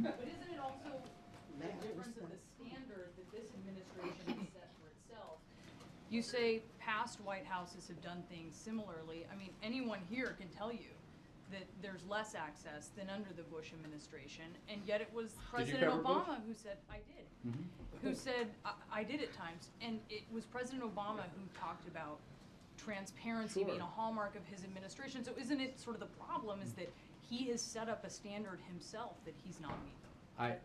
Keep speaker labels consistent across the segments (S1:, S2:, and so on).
S1: But isn't it also the difference of the standard that this administration has set for itself? You say past White Houses have done things similarly. I mean, anyone here can tell you that there's less access than under the Bush administration, and yet it was President Obama who said, I did, who said, I did at times, and it was President Obama who talked about transparency being a hallmark of his administration. So isn't it sort of the problem is that he has set up a standard himself that he's not meeting, that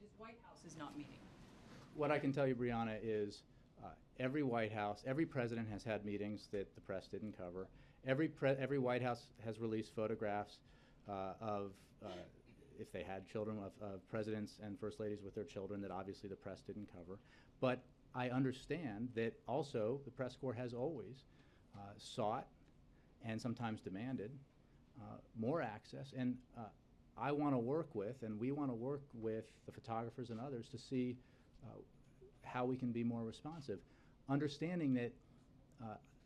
S1: his White House is not meeting?
S2: What I can tell you, Brianna, is every White House, every president has had meetings that the press didn't cover. Every White House has released photographs of, if they had children, of presidents and first ladies with their children that obviously the press didn't cover. But I understand that also the press corps has always sought and sometimes demanded more access. And I want to work with, and we want to work with the photographers and others to see how we can be more responsive. Understanding that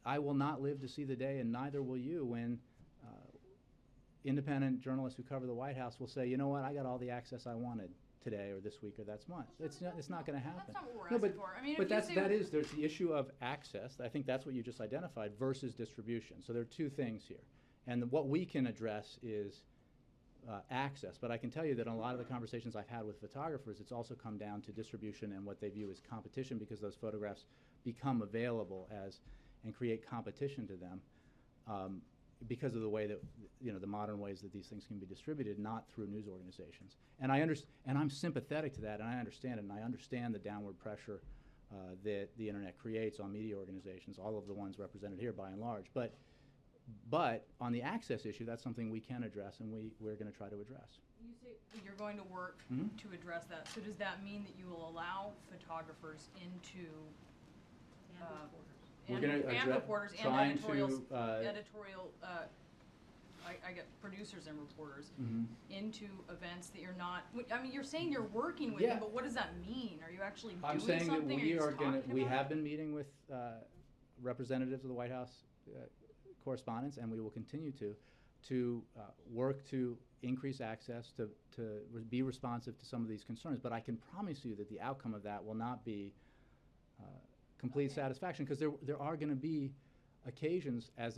S2: I will not live to see the day, and neither will you, when independent journalists who cover the White House will say, you know what, I got all the access I wanted today or this week or that month. It's not going to happen.
S1: That's not what we're asking for. I mean,
S2: but there's the issue of access. I think that's what you just identified versus distribution. So there are two things here. And what we can address is access. But I can tell you that in a lot of the conversations I've had with photographers, it's also come down to distribution and what they view as competition, because those photographs become available and create competition to them because of the way that, the modern ways that these things can be distributed, not through news organizations. And I'm sympathetic to that, and I understand it, and I understand the downward pressure that the internet creates on media organizations, all of the ones represented here by and large. But on the access issue, that's something we can address, and we're going to try to address.
S1: You say you're going to work to address that. So does that mean that you will allow photographers into reporters and editorial I get producers and reporters into events that you're not. I mean, you're saying you're working with them, but what does that mean? Are you actually doing something?
S2: I'm saying that we
S1: are going
S2: to. We have been meeting with representatives of the White House correspondents, and we will continue to work to increase access, to be responsive to some of these concerns. But I can promise you that the outcome of that will not be complete satisfaction, because there are going to be occasions, as